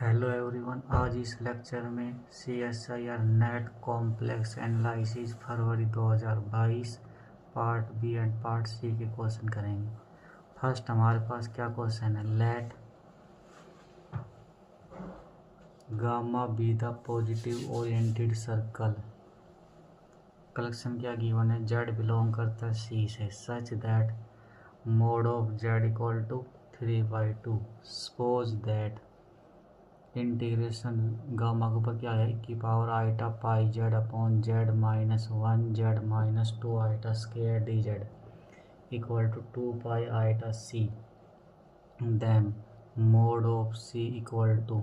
Hello everyone. आज इस lecture में CSIR NET complex analysis February 2022 part B and part C के question करेंगे। फर्स्ट हमारे पास क्या क्वेश्चन है, let gamma be the positive oriented circle. Collection क्या गिवन है, जेड बिलोंग करता है सी से, such that mod of Z equal to 3/2। Suppose that integration gamma के ऊपर क्या है, की power iota pi Z upon Z -1 Z -2 eta square D Z equal to 2 pi iota C. Then mod of C equal to,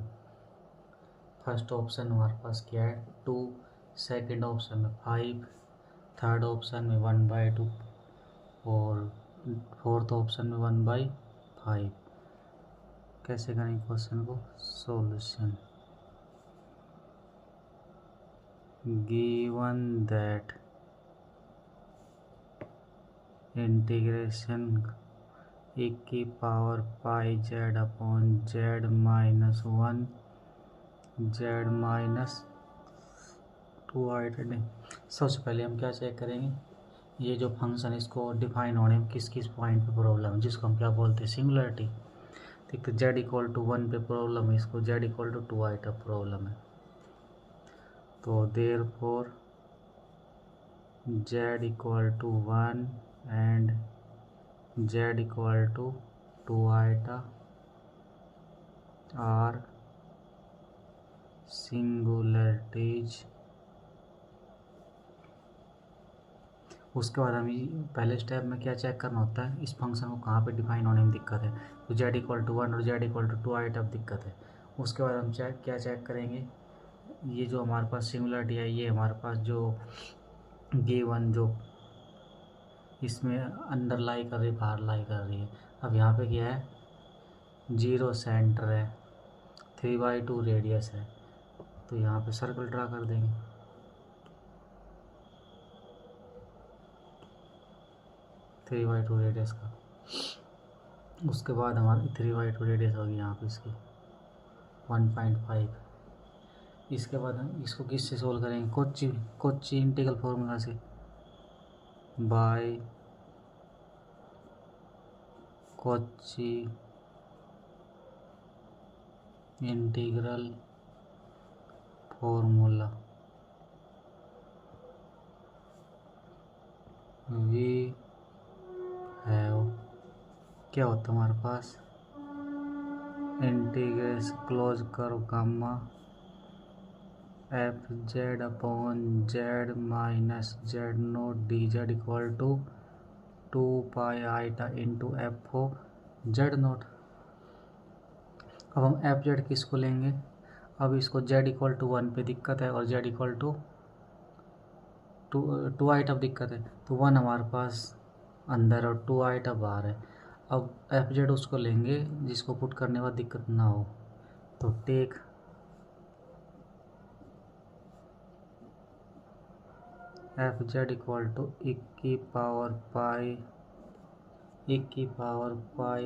first option हमारे पास क्या है 2, second option में 5, थर्ड ऑप्शन में 1/2 और फोर्थ ऑप्शन में 1/5। कैसे करेंगे क्वेश्चन को solution. given that integration e की power pi Z upon Z -1 Z -2 iota. सबसे पहले हम क्या चेक करेंगे, ये जो फंक्शन इसको डिफाइन होने में किस किस पॉइंट पे प्रॉब्लम है, जिसको हम क्या बोलते हैं सिंगुलरिटी। ठीक है, जेड इक्वल टू 1 पे प्रॉब्लम है, इसको Z equal to 2 iota problem है। तो therefore z equal to 1 and z equal to 2 iota are singularities. उसके बाद हमें पहले स्टेप में क्या चेक करना होता है, इस फंक्शन को कहाँ पे डिफाइन होने में दिक्कत है। तो z इक्वल टू 1 और z इक्वल टू 2 आइटा दिक्कत है। उसके बाद हम क्या चेक करेंगे, ये जो हमारे पास सिंगुलरिटी है, ये हमारे पास जो गिवन जो इसमें अंदर लाई कर रही है बाहर लाई कर रही है। अब यहाँ पे क्या है, 0 सेंटर है, 3/2 रेडियस है, तो यहाँ पे सर्कल ड्रा कर देंगे। थ्री बाई टू रेडियस का, उसके बाद हमारी 3/2 रेडियस होगी यहाँ पे इसकी 1.5। इसके बाद हम इसको किससे सोल्व करेंगे, कोची इंटीग्रल फॉर्मूला से, by Cauchy integral formula. We have क्या होता है हमारे पास, इंटीग्रेशन क्लोज करो gamma F Z upon Z -Z naught D Z equal to 2 pi iota into F O Z naught. अब हम एफ जेड किसको लेंगे, अब इसको जेड इक्वल टू 1 पे दिक्कत है और जेड इक्वल टू 2 आइटा दिक्कत है, तो 1 हमारे पास अंदर और 2 आइटा बाहर है। अब एफ जेड उसको लेंगे जिसको पुट करने के बाद दिक्कत ना हो, तो take F Z equal to e की power pi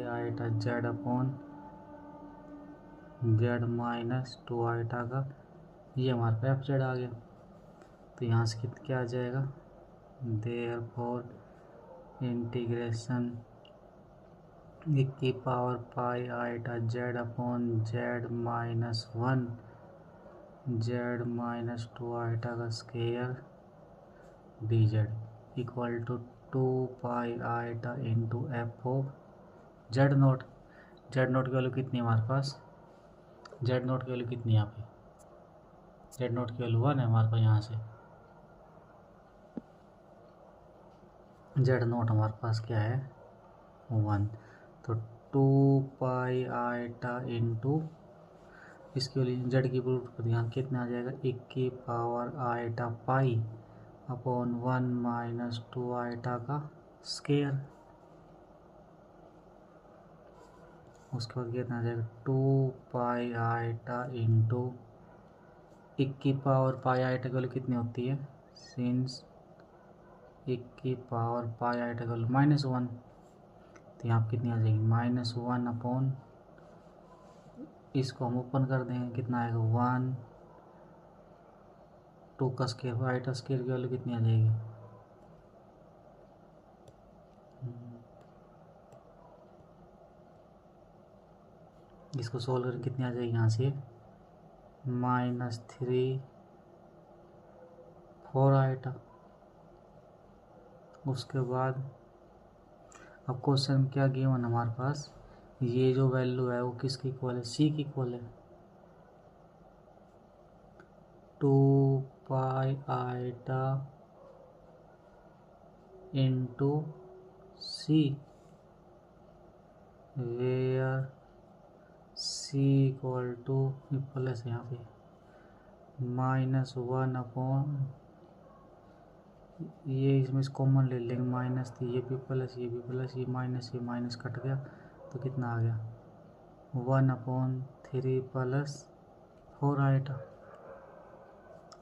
iota Z upon Z -2 iota का, ये हमारे पास एफ जेड आ गया। तो यहाँ से क्या आ जाएगा, देयरफॉर इंटीग्रेशन e की power pi iota Z upon Z -1 Z -2 iota का square D Z equal to 2 pi iota into F O Z naught. Z naught की वैल्यू कितनी है हमारे पास, जेड नोट की वैल्यू कितनी है यहाँ पे, जेड नोट की वैल्यू 1 है हमारे पास। यहाँ से जेड नोट हमारे पास क्या है 1, तो 2 पाई आइटा इंटू इसके वैल्यू जेड की रूट पर ध्यान कितना आ जाएगा, 1 की power iota pi upon 1 -2 iota का स्क्वायर। उसके बाद कितना आ जाएगा 2 पाई आइटा इंटू 1 की पावर पाई आइटा की वैल्यू कितनी होती है, सिंस 1 की पावर पाई आइटा की वैल्यू -1, तो यहाँ कितनी आ जाएगी -1 अपॉन इसको हम ओपन कर देंगे, कितना आएगा 1, 2 का स्केयर, वाई का स्केयर की वैल्यू कितनी आ जाएगी, इसको सोल्व करके कितनी आ जाएगी यहाँ से -3 4 आएगा। उसके बाद अब क्वेश्चन क्या गिवन हमारे पास, ये जो वैल्यू है वो किसकी इक्वल है, सी की इक्वल है, 2 pi iota into C, where C equal to plus यहाँ पे -1 अपॉन, ये इसमें कॉमन ले लेंगे माइनस, तो ये भी प्लस ये भी प्लस, ये माइनस कट गया तो कितना आ गया 1/3 प्लस 4 आएगा।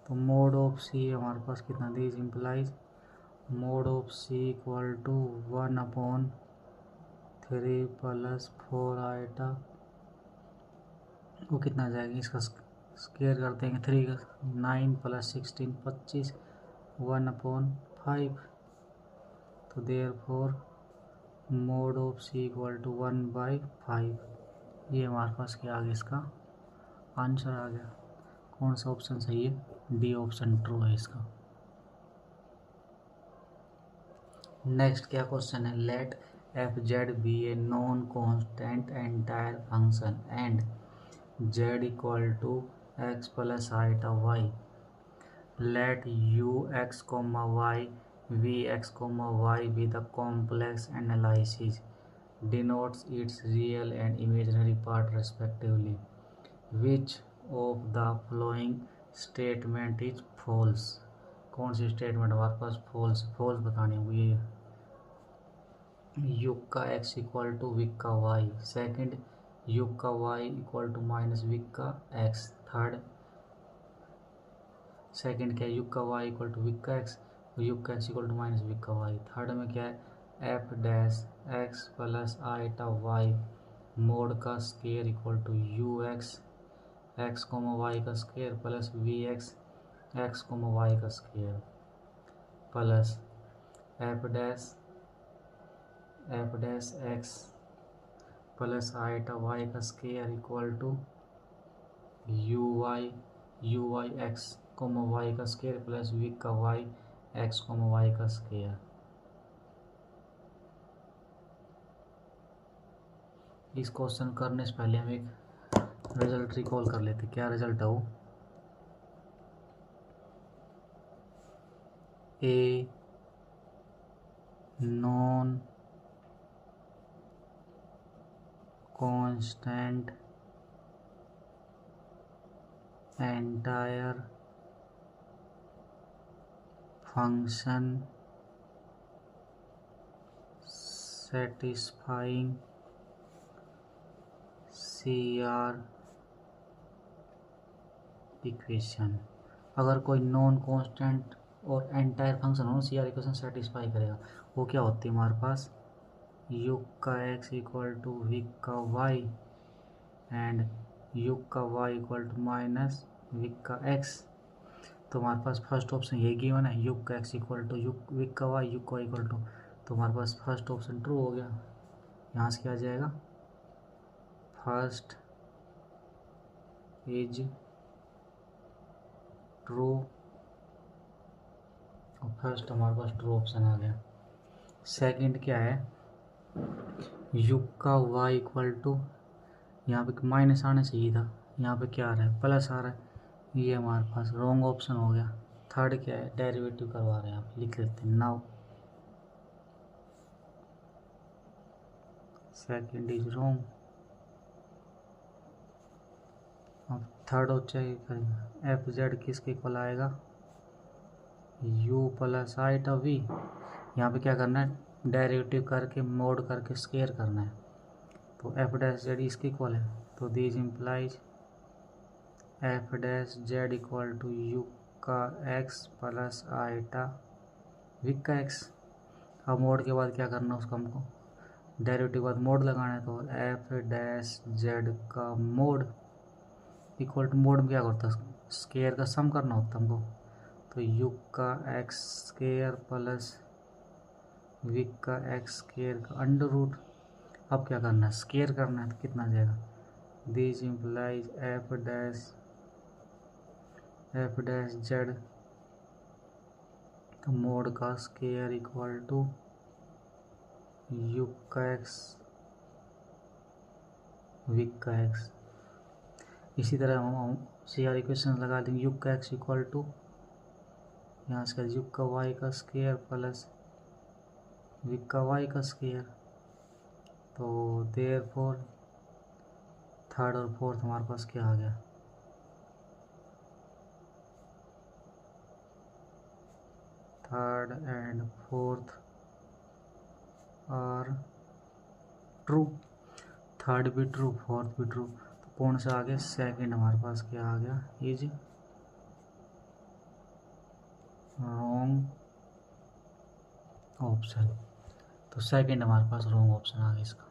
तो मोड ऑफ सी हमारे पास कितना, this implies mod of C equal to 1/3 plus 4 आएगा, वो कितना आ जाएगा, इसका स्क्वायर कर देंगे 3 का, 9 + 16 25, 1/5, तो therefore mod of C equal to 1/5। ये हमारे पास क्या आ गया, इसका आंसर आ गया। कौन सा ऑप्शन सही है, डी ऑप्शन ट्रू है इसका। नेक्स्ट क्या क्वेश्चन है, let F Z be a non constant entire function and Z equal to X plus iota Y, let ux, y, vx, y be the complex analysis denotes its real and imaginary part respectively. Which of the following statement is false? कौन सी statement हमारे पास false बतानी होगी, ये U का x equal to Wick का y, second U का y equal to minus Wick का x, third second क्या है, युग का y इक्वल टू विक का x, युग का x equal to minus Wick का y, थर्ड में क्या है F dash X plus iota Y mod का square equal to you X X comma Y का square plus V X X comma Y का square plus F dash X plus iota Y का square equal to U Y X comma Y का square plus V का Y X comma Y का square. इस question करने से पहले हम एक रिजल्ट रिकॉल कर लेते, क्या रिजल्ट है वो, a non constant entire function satisfying CR equation. अगर कोई नॉन कांस्टेंट और एंटायर फंक्शन हो CR इक्वेशन सेटिस्फाई करेगा, वो क्या होती है हमारे पास, युग का x इक्वल टू विक का y एंड युग का y equal to minus Wick का x। तो हमारे पास फर्स्ट ऑप्शन ये गिवन है, युग का x इक्वल टू युग विक का y युग का y इक्वल टू, तो हमारे पास फर्स्ट ऑप्शन ट्रू हो गया। यहाँ से क्या आ जाएगा, फर्स्ट इज ट्रू, और फर्स्ट हमारे पास ट्रू ऑप्शन आ गया। सेकंड क्या है, युग का y इक्वल टू, यहाँ पे माइनस आना चाहिए था, यहाँ पे क्या आ रहा है प्लस आ रहा है, ये हमारे पास रॉन्ग ऑप्शन हो गया। थर्ड क्या है, डेरिवेटिव करवा रहे हैं, आप लिख लेते हैं नाउ, सेकंड इज रॉन्ग। अब थर्ड हो चाहिए एफ जेड किसके इक्वल आएगा, u प्लस आइटा वी, यहाँ पे क्या करना है डेरिवेटिव करके मोड करके स्केयर करना है, तो एफ डैश जेड इसके इक्वल है, तो this implies F dash Z equal to U का एक्स प्लस आइटा विक का एक्स। अब मोड के बाद क्या करना है उसको हमको डेरिवेटिव बाद मोड लगाना है, तो एफ डैश जेड का मोड इक्वल टू मोड में क्या करता है, स्केयर का सम करना होता है हमको, तो यू का एक्स स्केयर प्लस विक का एक्स स्केयर का अंडर रूट। अब क्या करना है, स्केयर करना है, तो कितना आ जाएगा, this implies F dash Z तो मोड का स्केयर इक्वल टू यू का एक्स विक का एक्स। इसी तरह हम सी आर इक्वेशन लगा देंगे, यू का एक्स इक्वल टू यहाँ से यू का वाई का स्केयर प्लस विक का वाई का स्केयर। तो देयरफॉर थर्ड और फोर्थ हमारे पास क्या आ गया, third and fourth are true, third भी ट्रू फोर्थ भी ट्रू। तो कौन सा आ गया, सेकंड हमारे पास क्या आ गया, इज रॉन्ग ऑप्शन। तो सेकंड हमारे पास रॉन्ग ऑप्शन आ गया इसका।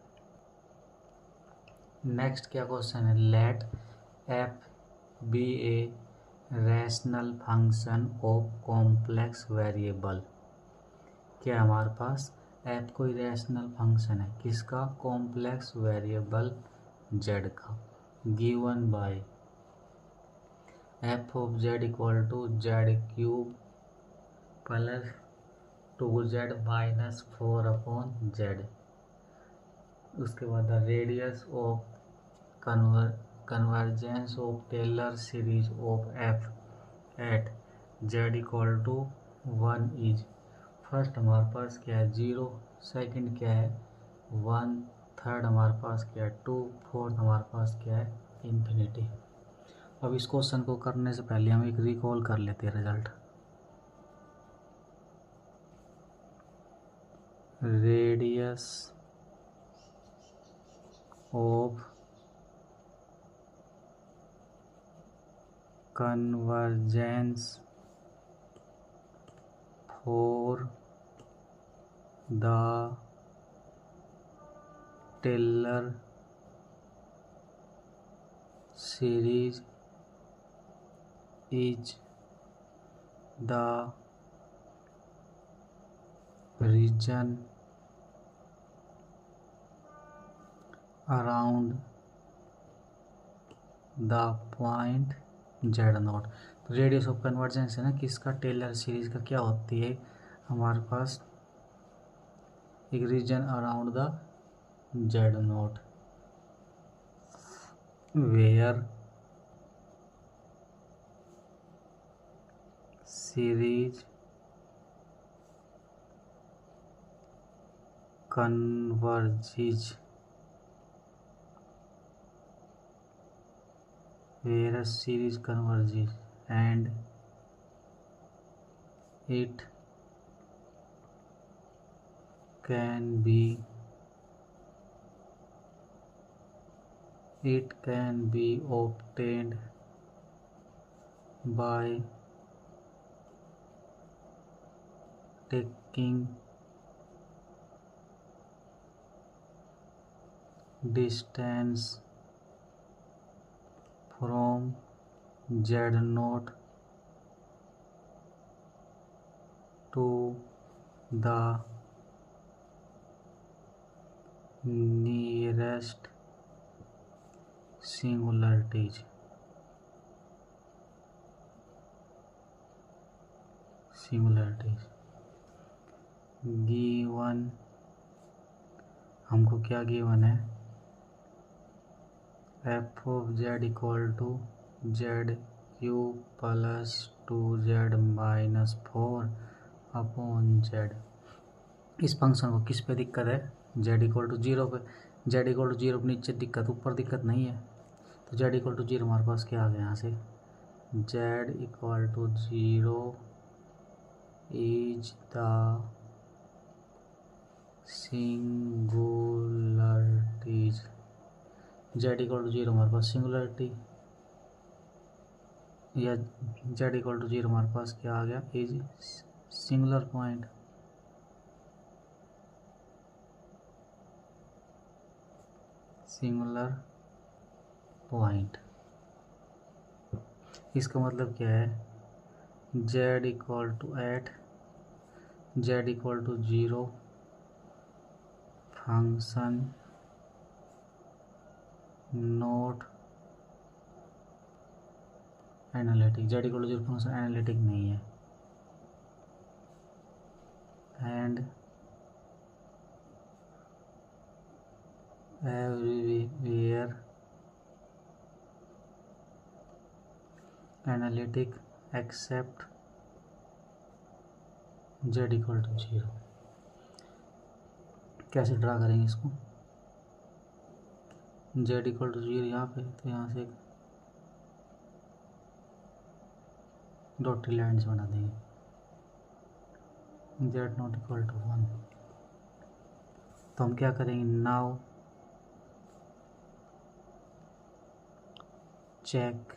नेक्स्ट क्या क्वेश्चन है, let F be a rational function of complex variable. क्या हमारे पास एफ कोई रैशनल फंक्शन है, किसका, कॉम्प्लेक्स वेरिएबल जेड का, given by F of Z equal to Z cube plus 2z minus 4 upon Z. उसके बाद the radius of convergence of Taylor series of F at Z equal to 1 is, first हमारे पास क्या है 0, second क्या है 1, third हमारे पास क्या है 2, फोर्थ हमारे पास क्या है इन्फिनिटी। अब इस क्वेश्चन को करने से पहले हम एक रिकॉल कर लेते हैं result. Radius of convergence for the Taylor series is the region around the point z not. तो रेडियस ऑफ कन्वर्जेंस है ना, किसका, टेलर सीरीज का, क्या होती है हमारे पास एक region around the Z naught where series converges where a series converges and it can be obtained by taking distance from z naught to the nearest singularities। Given हमको क्या गिवन है, F of Z equal to Z cube plus 2z minus 4 upon Z. इस function को किस पे दिक्कत है, Z equal to 0 पे। जेड इक्वल टू 0 पे नीचे दिक्कत, ऊपर दिक्कत नहीं है। तो जेड इक्वल टू 0 हमारे पास क्या आ गया यहाँ से, Z equal to 0 is the singularities. Z equal to 0 हमारे पास सिंगुलरिटी, या जेड इक्वल टू 0 हमारे पास क्या आ गया, is singular point. Singular point इसका मतलब क्या है, z equal to at z equal to 0 function not analytic, z equal to 0 function analytic नहीं है। And everywhere analytic except z equal to 0। कैसे ड्रा करेंगे इसको, z इक्वल टू 0 यहाँ पे, तो यहाँ से डॉटेड लाइन्स बना देंगे, z नॉट इक्वल टू 1। तो हम क्या करेंगे, now check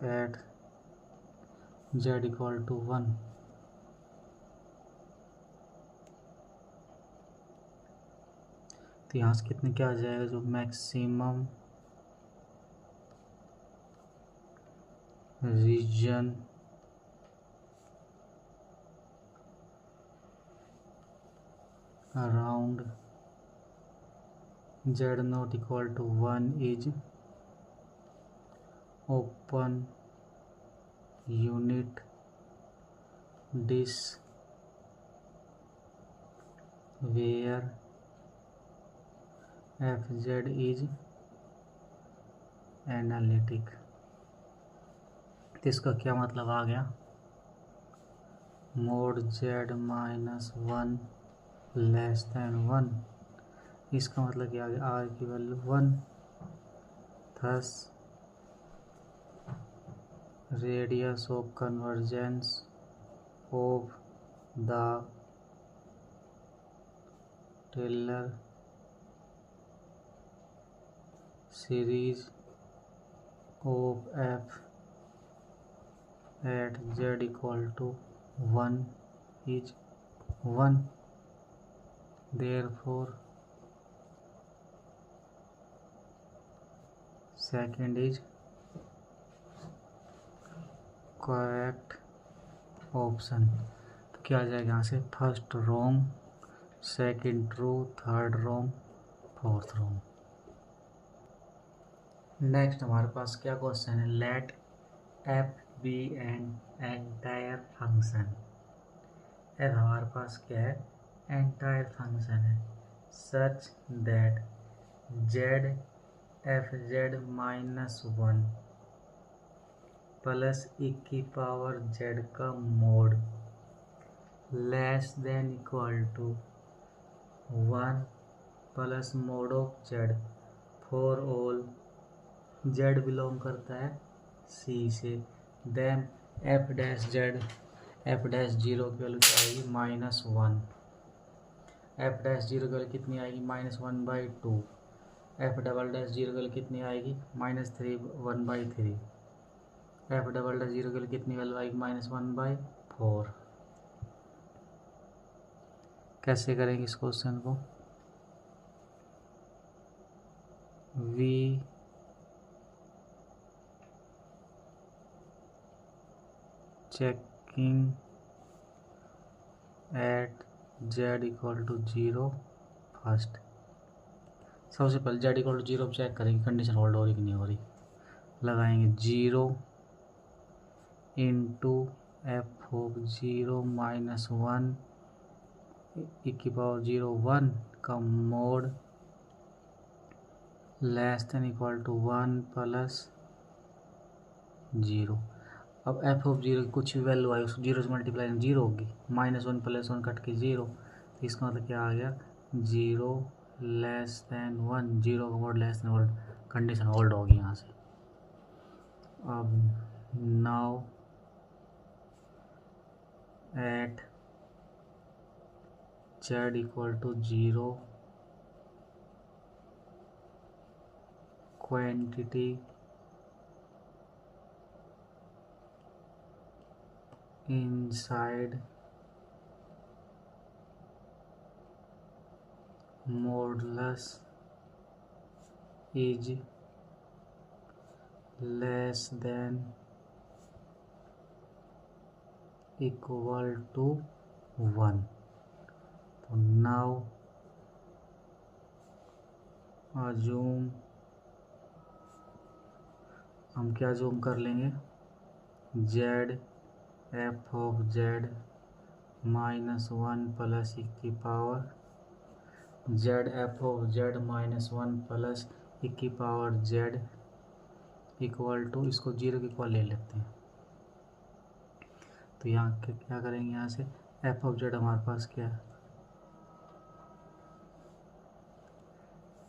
at z equal to 1। तो यहाँ से कितने क्या आ जाएगा, जो maximum region around z naught equal to 1 is open unit disk where fz is analytic. तो इसका क्या मतलब आ गया, mod z minus 1 less than 1। इसका मतलब क्या आ गया, r की value 1, thus radius of convergence of the Taylor series of f at z equal to 1 is 1, therefore second is correct option. तो क्या आ जाएगा यहाँ से, first wrong, second true, third wrong, fourth wrong. Next हमारे पास क्या क्वेश्चन है, let f be an entire function. अब हमारे पास क्या है, एंटायर फंक्शन है, such that z F Z minus 1 plus e की पावर z का mod less than equal to 1 plus mod of z for all z belong करता है c से, then F dash Z F dash zero की value क्या आएगी, -1। F dash zero की value कितनी आएगी, -1/2। एफ डबल डैश जीरो की वैल्यू कितनी आएगी, -1/3। एफ डबल डैश जीरो की वैल्यू कितनी वैल्यू आएगी, -1/4। कैसे करेंगे इस क्वेश्चन को, we checking at z equal to 0 first. सबसे पहले z इक्वल टू 0 चेक करेंगे कंडीशन होल्ड हो रही कि नहीं हो रही। लगाएंगे 0 into F of 0 minus 1 e की पावर 0 1 का mod less than equal to 1 plus 0। अब एफ ऑफ 0 की कुछ भी वैल्यू आई उसको 0 से मल्टीप्लाई 0 होगी, -1 प्लस 1 कट के 0। तो इसका मतलब क्या आ गया, 0 लेस देन 1, 0 का mod less than 1, condition hold होगी यहाँ से। अब now at z equal to 0 quantity inside modulus is less than equal to 1। तो नाउ अजूम, हम क्या जूम कर लेंगे, Z F of Z -1 plus e की power Z F of Z -1 plus e की पावर जेड इक्वल टू, इसको 0 के equal ले लेते हैं। तो यहाँ क्या करेंगे, यहाँ से एफ ऑफ जेड हमारे पास क्या है,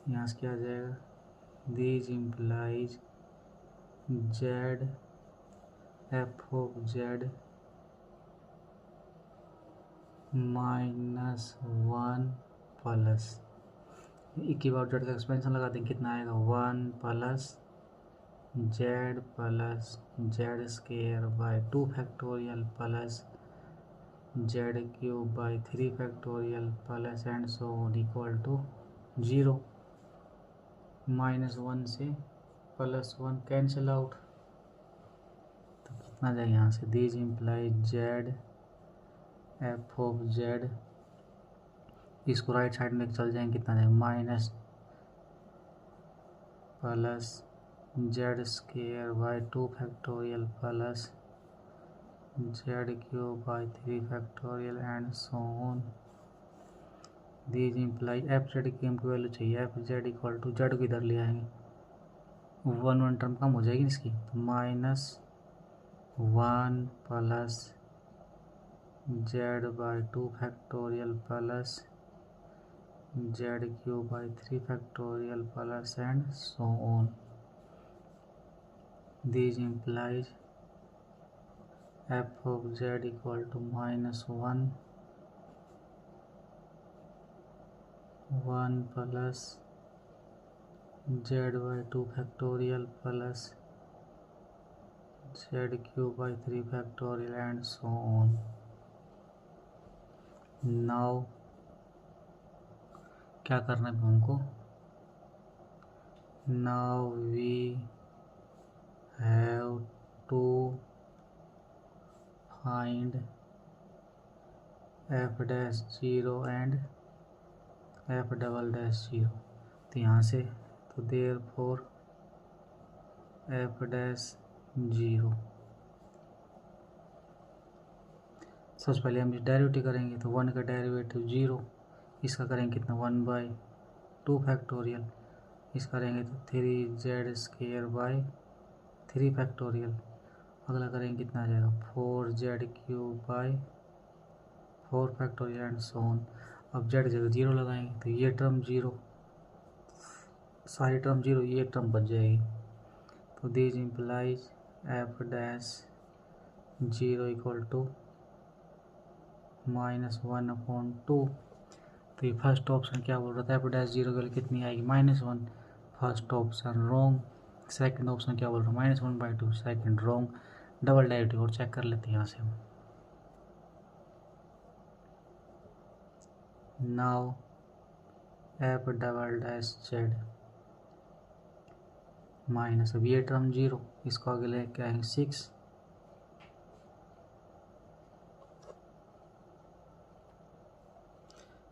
यहाँ से क्या आ जाएगा, this implies Z F of Z -1 plus E की पावर जेड का एक्सपेंशन लगा देंगे, कितना आएगा 1 plus Z plus Z square by 2 factorial plus Z cube by 3 factorial plus and so on equal to 0। -1 से +1 कैंसिल आउट, तो कितना जाएगा यहाँ से, this imply Z F of Z, इसको राइट साइड में चल जाएंगे, कितना जाएगा minus plus Z square by 2 factorial plus Z cube by 3 factorial and so on. This imply F Z की हमको वैल्यू चाहिए, F Z equal to Z को इधर ले आएंगे, 1 टर्म कम हो जाएगी इसकी, तो -1 plus Z by 2 factorial plus Z cube by 3 factorial plus and so on. This implies F of Z equal to -1 1 plus Z by 2 factorial plus Z cube by 3 factorial and so on. Now क्या करना है हमको, now we have to find F dash 0 and F double dash 0। तो यहाँ से, तो there four F dash 0, सबसे पहले हम डेरिवेटिव करेंगे, तो 1 का डेरिवेटिव 0, इसका करेंगे कितना 1/2 फैक्टोरियल, इसका करेंगे तो 3z स्क्वायर बाय 3 फैक्टोरियल, अगला करेंगे कितना आ जाएगा 4z cube by 4 factorial and so on. अब z जगह 0 लगाएंगे, तो ये टर्म 0, सारी टर्म 0, ये टर्म बच जाएगी। तो this implies F dash 0 equal to -1/2। तो ये फर्स्ट ऑप्शन क्या बोल रहा था, एफ डैश 0 के लिए कितनी आएगी -1, first option wrong. Second option क्या बोल रहा है -1/2, सेकंड रॉन्ग। डबल डेरिवेटिव और चेक कर लेते हैं यहाँ से हम। Now F double dash Z minus, अब ये टर्म 0, इसको आगे लेके आएंगे 6,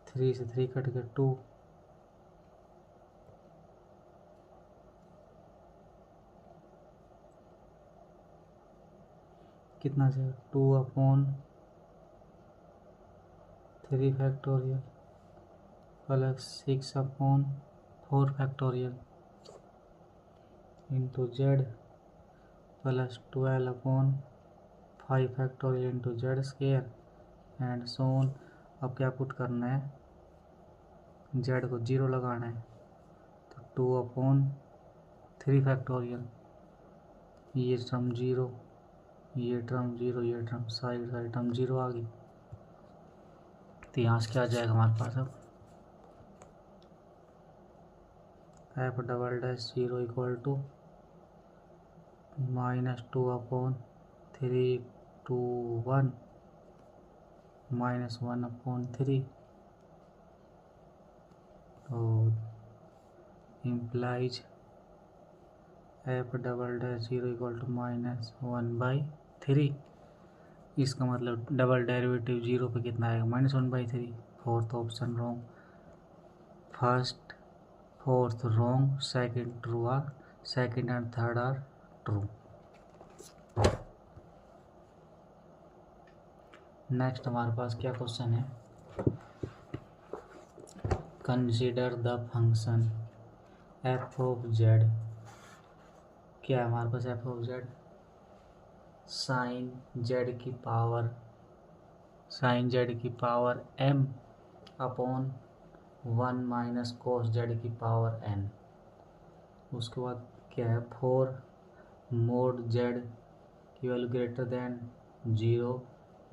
थ्री से 3 कट के 2, कितना से 2/3 factorial plus 6/4 factorial into Z plus 12/5 factorial into Z square and so on. अब क्या पुट करना है, जेड को 0 लगाना है, तो 2/3 फैक्टोरियल, ये टर्म 0, ये टर्म 0, ये टर्म सारी टर्म 0 आ गई। तो यहाँ से क्या आ जाएगा हमारे पास, अब F double dash 0 equal to -2/3 to 1 -1/3, तो implies F double dash 0 equal to -1/3। इसका मतलब डबल डेरिवेटिव 0 पे कितना आएगा, -1/3। Fourth option wrong, fourth wrong, second true are, second and third are true. Next हमारे पास क्या क्वेश्चन है, consider the function F of Z. क्या है हमारे पास F of Z, sine Z की power m upon 1 minus cos Z की पावर n। उसके बाद क्या है, फोर मोड जेड की value greater than 0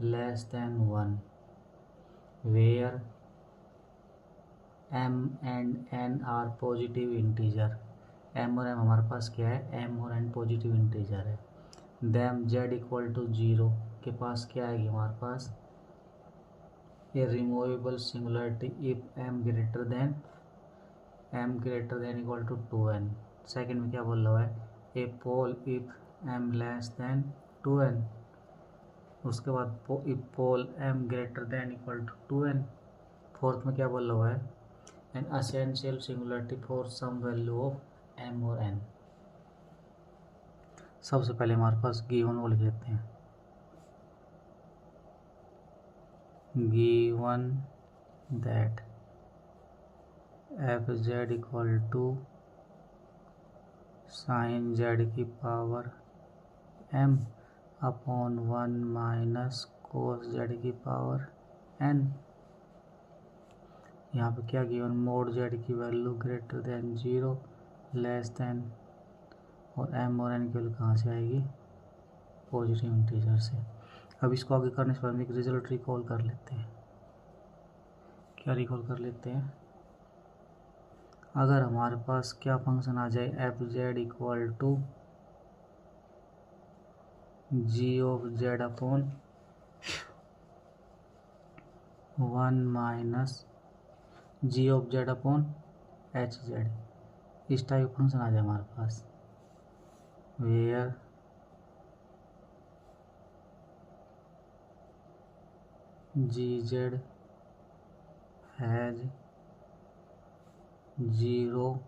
less than 1 where m and n are positive integer. m और n हमारे पास क्या है, m और n पॉजिटिव इंटीजर है। देम z इक्वल टू 0 के पास क्या आएगी हमारे पास, a removable singularity if m greater than equal to 2n। Second में क्या बोल रहा है, a pole if m less than 2n। उसके बाद if pole m greater than equal to 2n। Fourth में क्या बोल रहा है, an essential singularity for some value of m और n। सबसे पहले हमारे पास गिवन वो लिख लेते हैं, given that F Z equal to sine Z की power m upon 1 minus cos Z की पावर n। यहाँ पे क्या गिवन, मोड जेड की value greater than 0 less than, और m और n की वैल्यू कहाँ से आएगी, पॉजिटिव इंटीजर से। अब इसको आगे करने से पहले एक रिजल्ट रिकॉल कर लेते हैं। क्या रिकॉल कर लेते हैं, अगर हमारे पास क्या फंक्शन आ जाए, F Z equal to G of Z upon 1 minus G of Z upon H Z, इस टाइप फंक्शन आ जाए हमारे पास, where G Z has 0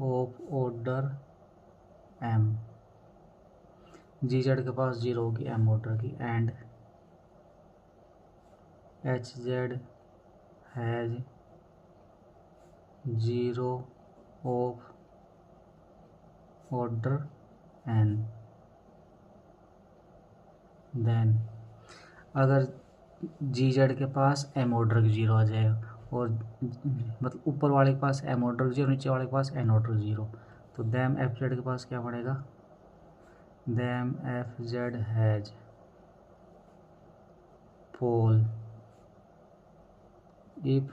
of order m। G Z के पास 0 होगी m ऑर्डर की, and H Z has 0 of order n। Then अगर जी जेड के पास m ऑर्डर की 0 आ जाएगा, और मतलब ऊपर वाले के पास m ऑर्डर की 0, नीचे वाले के पास n ऑर्डर की 0, तो देम एफ जेड के पास क्या पड़ेगा, them F Z has pole if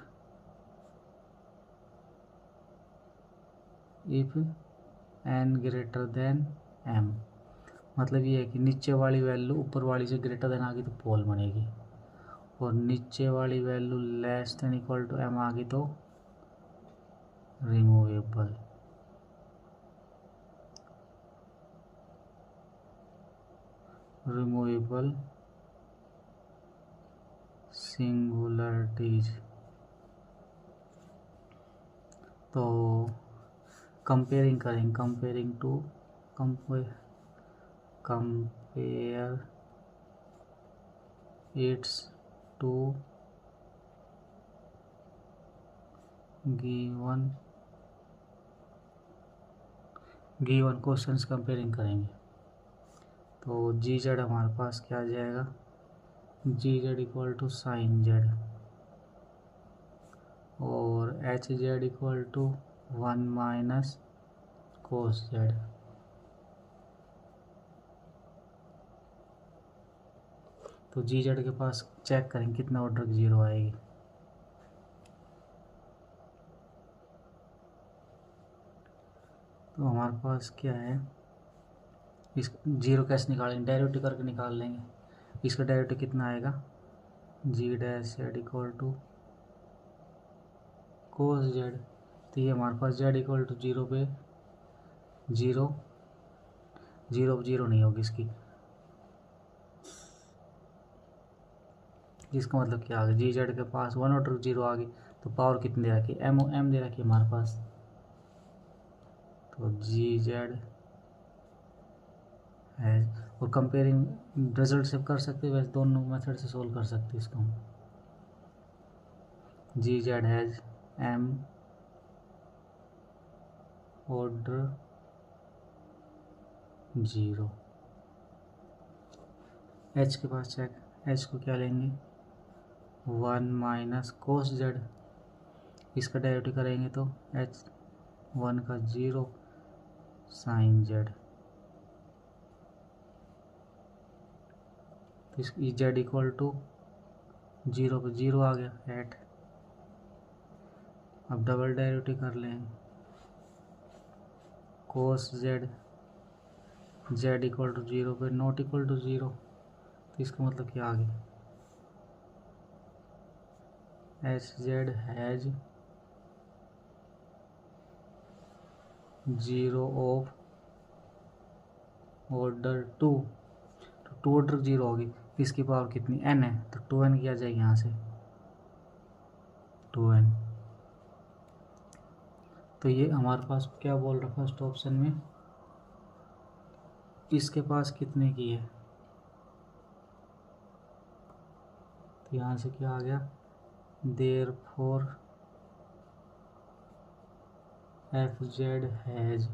n greater than m। मतलब ये है कि नीचे वाली वैल्यू ऊपर वाली से ग्रेटर देन आ गई तो पोल बनेगी, और नीचे वाली value less than equal to m आ गई तो रिमूवेबल सिंगुलरिटीज। तो कंपेयरिंग करेंगे, compare its to given questions comparing करेंगे। तो जी जेड हमारे पास क्या आ जाएगा, G Z equal to sine Z, और H Z equal to 1 minus cos Z. तो जी जेड के पास चेक करेंगे कितना ऑर्डर की 0 आएगी। तो हमारे पास क्या है, इस 0 कैसे निकालेंगे, डेरिवेटिव करके निकाल लेंगे। इसका डेरिवेटिव कितना आएगा, G dash Z equal to cos Z. तो ये हमारे पास जेड इक्वल टू 0 पे जीरो जीरो जीरो नहीं होगी इसकी, इसका मतलब क्या आ गया, जी जेड के पास 1 और 0 आ गई, तो पावर कितनी दे रखी है, एम दे रखी है हमारे पास, तो जी जेड है। और कंपेयरिंग रिजल्ट से कर सकते हैं, वैसे दोनों मेथड से सोल्व कर सकते हैं इसको हम। G Z has M order 0, H के पास चेक, एच को क्या लेंगे 1 माइनस कोस जेड, इसका डेरिवेटिव करेंगे तो एच 1 का 0 साइन जेड, तो इस जेड इक्वल टू 0 पे 0 आ गया एट। अब डबल डेरिवेटिव कर लें, cos Z, Z equal to 0 पे नॉट इक्वल टू 0, तो इसका मतलब क्या आ गया, H Z has 0 of order 2, तो 2 ऑर्डर 0 होगी, इसकी पावर कितनी n है, तो 2n किया जाएगा यहाँ से 2n। तो ये हमारे पास क्या बोल रहा फर्स्ट ऑप्शन में, इसके पास कितने की है, तो यहाँ से क्या आ गया, therefore F Z has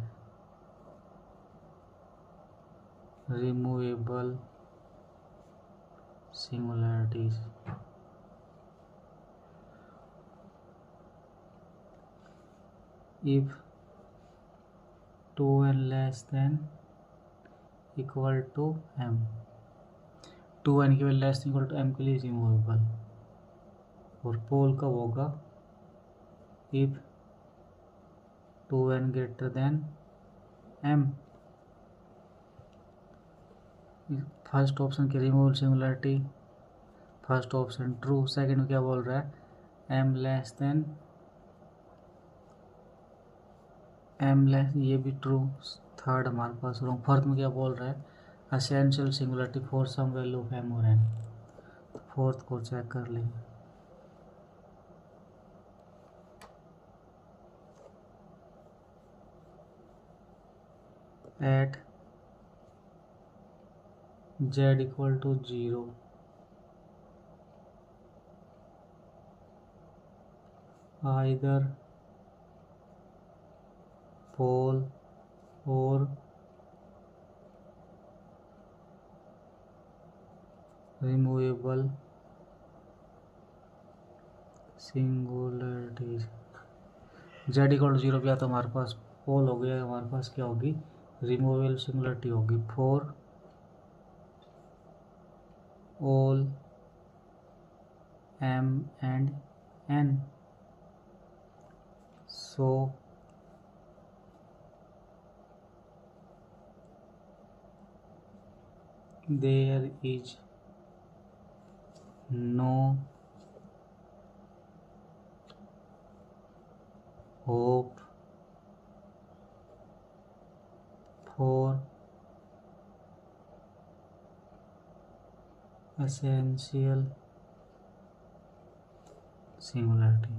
removable singularities. If 2n less than equal to m, 2n की वैल्यू less than equal to m के लिए रिमूवेबल, और पोल कब होगा, if 2n greater than m। First option की removable singularity, first option true, second में क्या बोल रहा है, m लेस देन ये भी ट्रू, थर्ड हमारे पास रॉन्ग। फोर्थ में क्या बोल रहा है, essential singularity for some value of m और n, फोर्थ को चेक कर लेंगे, at z equal to 0 either pole और removable singularities, z equal to 0 पे या तो हमारे पास पोल हो गया, हमारे पास क्या होगी रिमूवेबल सिंगुलरिटी होगी, for all m and n, so there is no hope for essential singularity.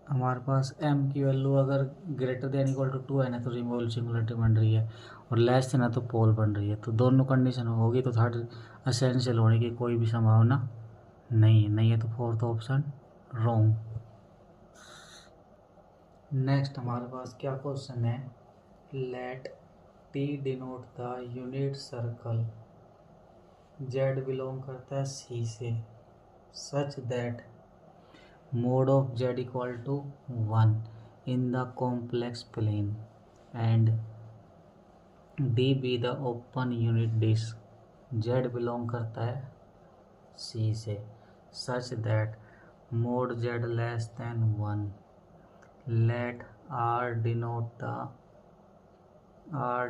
हमारे पास m की वैल्यू अगर ग्रेटर देन इक्वल टू 2 है ना, तो रिमूवेबल सिंगुलरिटी बन रही है, और लेस देन है तो पोल बन रही है, तो दोनों कंडीशन होगी, तो थर्ड एसेंशियल होने की कोई भी संभावना नहीं है, तो फोर्थ ऑप्शन रॉन्ग। नेक्स्ट हमारे पास क्या क्वेश्चन है, let t denote the unit circle, z belong करता है c से, such that mode of z equal to 1 in the complex plane and d be the open unit disk, z belong करता है c से, such that mode z less than 1, let r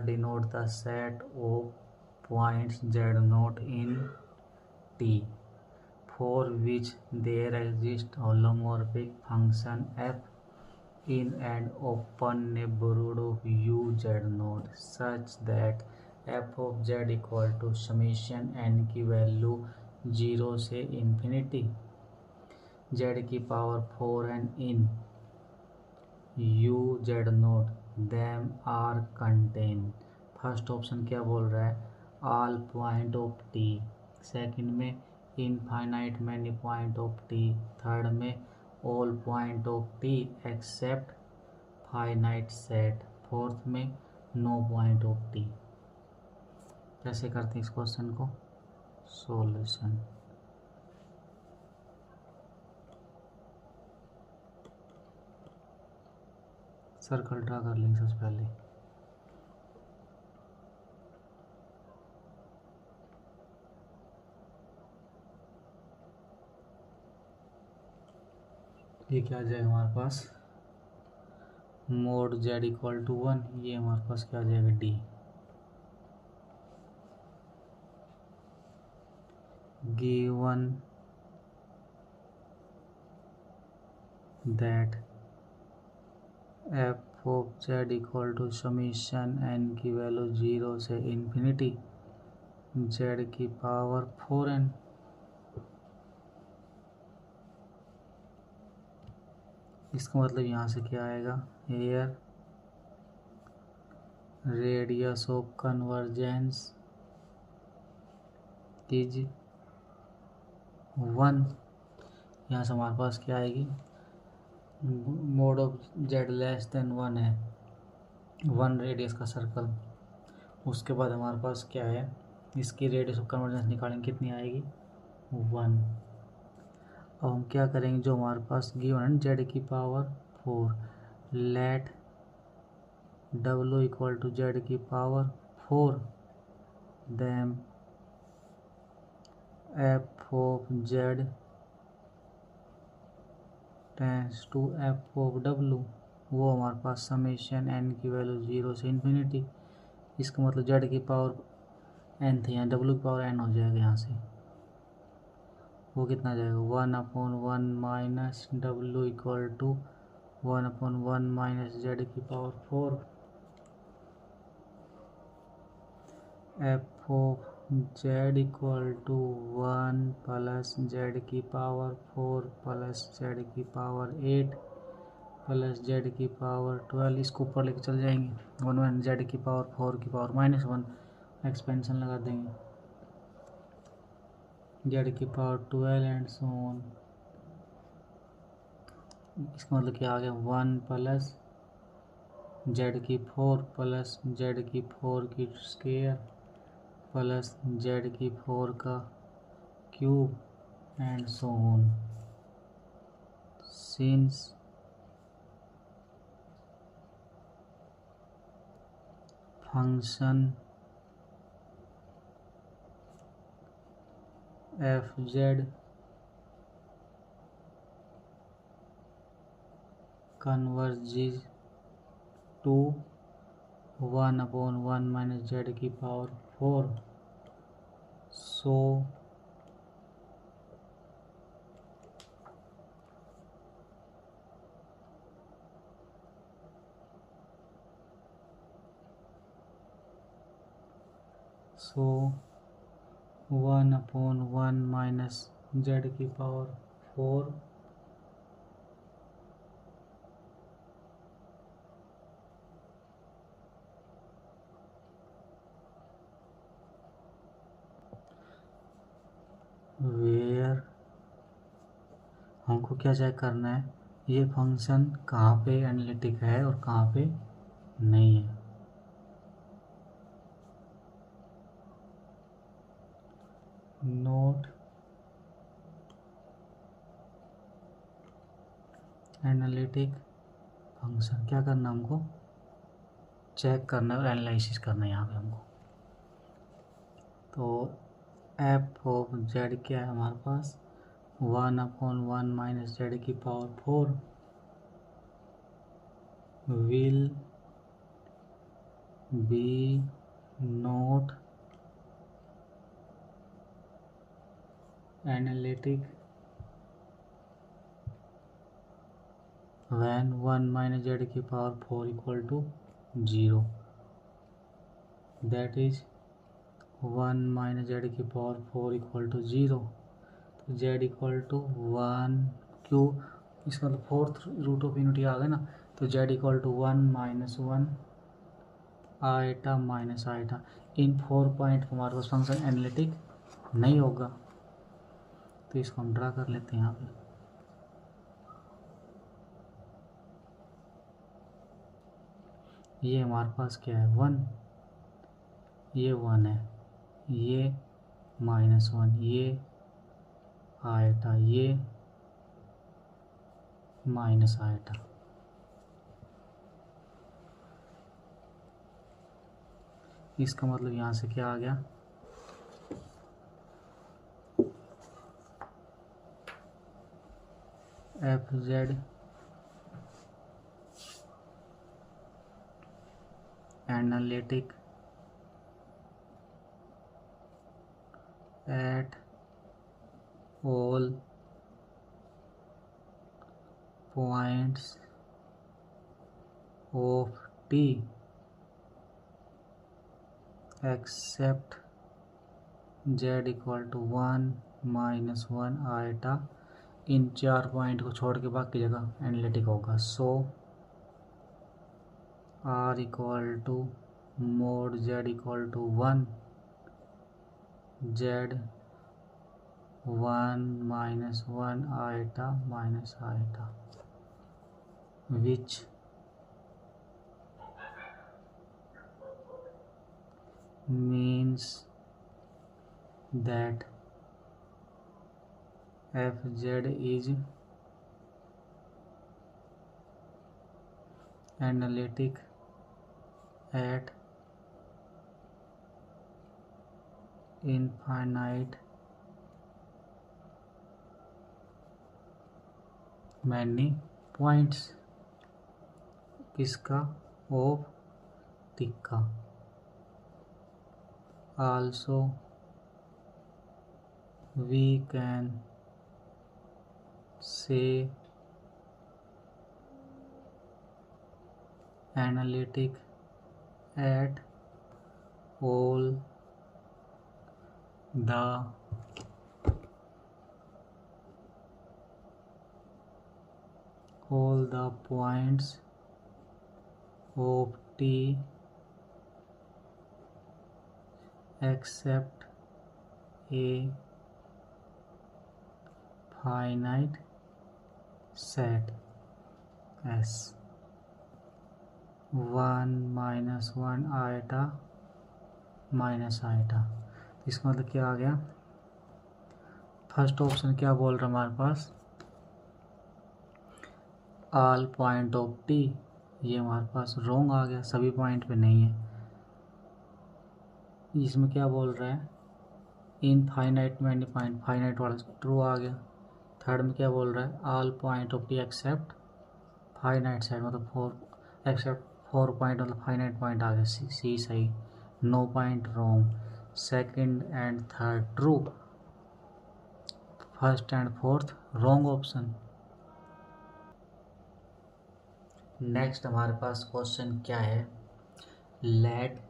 denote the set of points z naught in T for which there exists holomorphic function f in an open neighborhood of uz node such that f of z equal to summation n की value 0 से infinity z की पावर 4n in uz node them are contained। First option क्या बोल रहा है, all point of T. Second में infinite many point of T. Third में all point of T except finite set. Fourth में नो पॉइंट ऑफ टी। कैसे करते हैं इस क्वेश्चन को सॉल्यूशन। सर्कल ड्रा कर लेंगे सबसे पहले। ये क्या आ जाएगा हमारे पास, मोड जेड इक्वल टू 1। ये हमारे पास क्या आ जाएगा, D. Given that F of Z equal to summation N की वैल्यू 0 से इन्फिनिटी जेड की पावर 4n। इसका मतलब यहाँ से क्या आएगा, air radius of convergence is 1। यहाँ से हमारे पास क्या आएगी, mode of Z less than 1 है, 1 रेडियस का सर्कल। उसके बाद हमारे पास क्या है, इसकी रेडियस ऑफ कन्वर्जेंस निकालेंगे, कितनी आएगी, 1। अब हम क्या करेंगे, जो हमारे पास गिवन है जेड की power 4, let W equal to Z की power 4 then F of Z tends to F of W. वो हमारे पास समेशन एन की वैल्यू 0 से इन्फिनिटी। इसका मतलब जेड की पावर एन थी, यहाँ डब्ल्यू की पावर एन हो जाएगा। यहाँ से वो कितना आ जाएगा, 1/1 minus W equal to 1/1 minus Z की power 4 F of Z equal to 1 plus Z की पावर 4 प्लस जेड की पावर 8 प्लस जेड की पावर 12। इसको ऊपर लेके चल जाएंगे, 1 जेड की पावर 4 की पावर -1, एक्सपेंशन लगा देंगे, जेड की पावर 12 एंड सो ऑन। इसका मतलब क्या आ गया, 1 प्लस जेड की 4 प्लस जेड की 4 की स्क्वायर प्लस जेड की 4 का cube and so on. Since function F Z converges to 1/1 minus Z की power 4, so so 1/1 minus Z की पावर 4 वेयर, हमको क्या चेक करना है, ये फंक्शन कहाँ पे एनालिटिक है और कहाँ पे नहीं है। नोट एनालिटिक फंक्शन, क्या करना हमको, चेक करना है और एनालिसिस करना है यहाँ पे हमको। तो एफ ऑफ जेड क्या है हमारे पास, 1/1 माइनस जेड की power 4 will be note analytic when 1 minus z की power 4 equal to 0, that is 1 minus z की पावर 4 equal to 0, तो z equal to 1 क्यों, इसका मतलब फोर्थ रूट ऑफ यूनिटी आ गया ना, तो z equal to 1 minus 1 iota minus iota. इन 4 पॉइंट हमारे पास फंक्शन एनालिटिक नहीं होगा, तो इसको हम ड्रा कर लेते हैं यहाँ पे। ये हमारे पास क्या है 1, ये 1 है, ये -1, ये आइटा, ये माइनस आइटा। इसका मतलब यहाँ से क्या आ गया, F Z analytic at all points of T except z equal to 1 - 1 iota. इन 4 पॉइंट को छोड़ के बाकी जगह एनालिटिक होगा। So r equal to mod z equal to 1 z 1 - 1 iota minus iota, which means that fz is analytic at infinite many points। किसका, of tikka. Also we can say analytic at all the points of t except a finite set S। 1 - 1 iota minus iota. इसका मतलब क्या आ गया, first option क्या बोल रहा है हमारे पास, ऑल पॉइंट ऑफ टी, ये हमारे पास रॉन्ग आ गया, सभी पॉइंट पे नहीं है। इसमें क्या बोल रहा है, इनफाइनाइट मैनी पॉइंट, फाइनाइट वाला ट्रू आ गया। थर्ड में क्या बोल रहा है, all point of T except finite side, मतलब 4 एक्सेप्ट 4 पॉइंट, मतलब फाइनाइट पॉइंट आ गया। सी सही, no point wrong. Second and third true, first and fourth wrong option. Next हमारे पास क्वेश्चन क्या है, लेट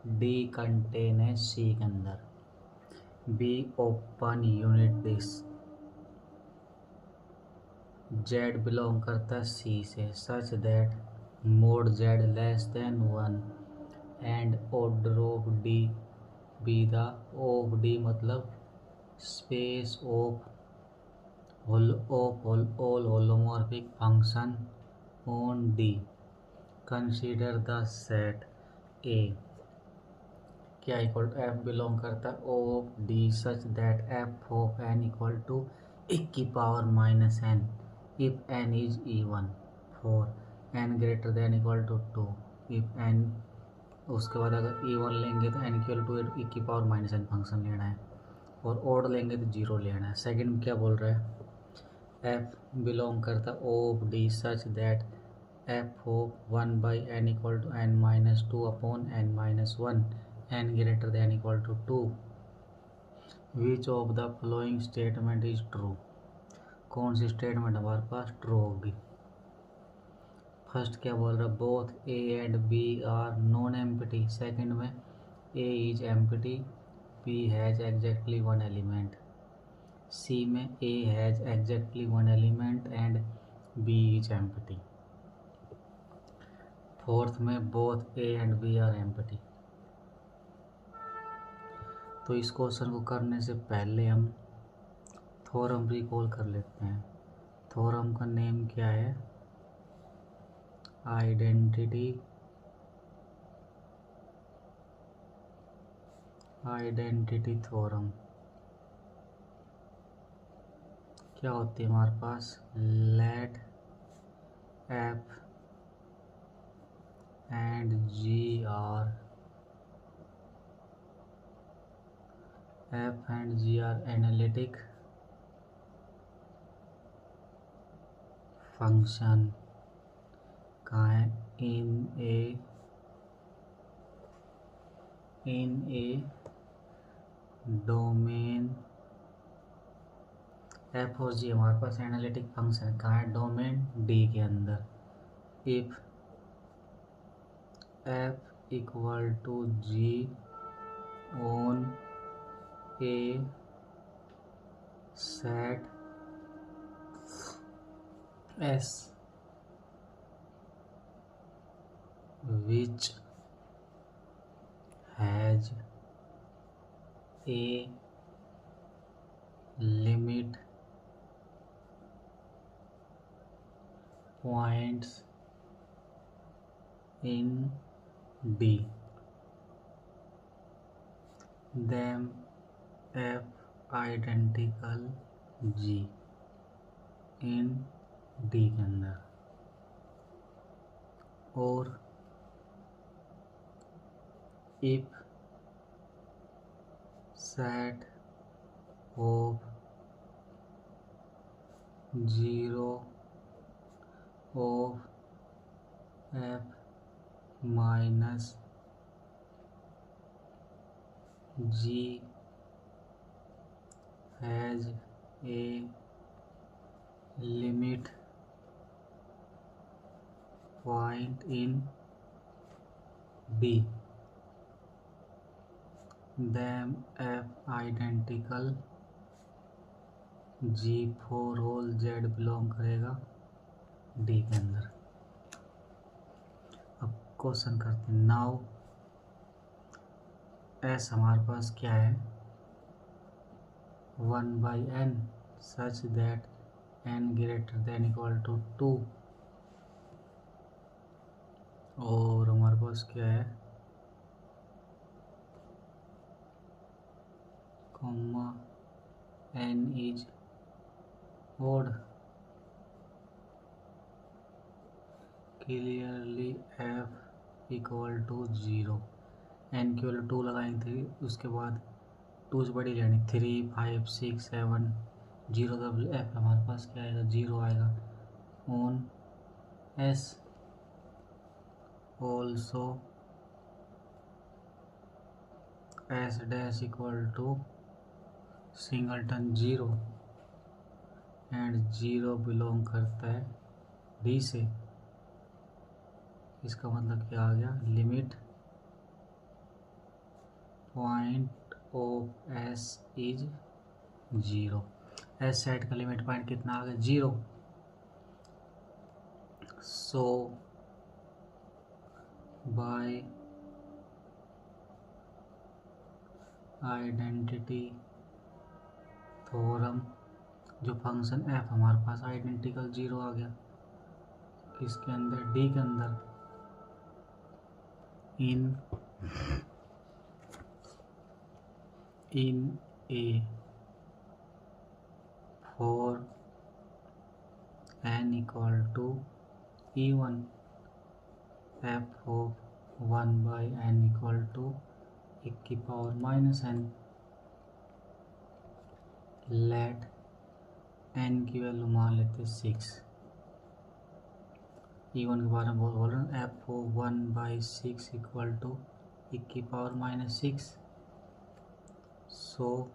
डी कंटेन है सी के अंदर, B open unit disc, Z belong करता है सी से, such that mod Z less than 1 and order of D be the of D, मतलब space of all holomorphic function on D, consider the set A क्या equal to f belong करता है O of D such that f of n equal to 1 की power -n if n is even, for n greater than equal to 2 if n, उसके बाद अगर even लेंगे तो n equal to 1 की power -n function लेना है, और ओड लेंगे तो 0 लेना है। सेकंड में क्या बोल रहा है, f बिलोंग करता है O of D such that f of 1 by n equal to n minus 2 upon n minus 1 n greater than equal to 2, which of the following statement is true, कौन सी statement हमारे पास true होगी। First क्या बोल रहा है, both A and B are non empty. Second में A is empty, B has exactly one element. C में A has exactly one element and B is empty. Fourth में both A and B are empty. तो इस question को करने से पहले हम थ्योरम रिकॉल कर लेते हैं। थ्योरम का नेम क्या है, आइडेंटिटी थ्योरम। क्या होती है हमारे पास, let F and G are analytic function. कहाँ है, इन ए डोमेन। एफ और जी हमारे पास एनालिटिक फंक्शन कहाँ है, डोमेन डी के अंदर। If F equal to G on a set S which has a limit points in D, then F identical G in D के अंदर। और if set of 0 of F minus G has a limit point in D, then F identical G for all Z belong करेगा D के अंदर। अब question करते हैं। Now S हमारे पास क्या है, 1/n such that n greater than equal to 2। और हमारे पास क्या है, comma n is odd. Clearly f equal to 0, n की वैल्यू 2 लगाएंगे, उसके बाद 2 से बड़ी लेनी 3, 5, 6, 7, 0 तब f हमारे पास क्या आएगा, 0 आएगा। On s also s dash equal to singleton 0 and 0 belong करता है D से। इसका मतलब क्या आ गया, limit point of S is 0। S set का लिमिट पॉइंट कितना आ गया, 0। सो बाय आइडेंटिटी थ्योरम जो फंक्शन f हमारे पास आइडेंटिकल 0 आ गया, किसके अंदर, D के अंदर। In A for n equal to E1 f of 1/n equal to e⁻n। Let n की वैल्यू मान लेते 6। E1 के बारे में बोल रहे हैं, f of 1/6 equal to e⁻6। So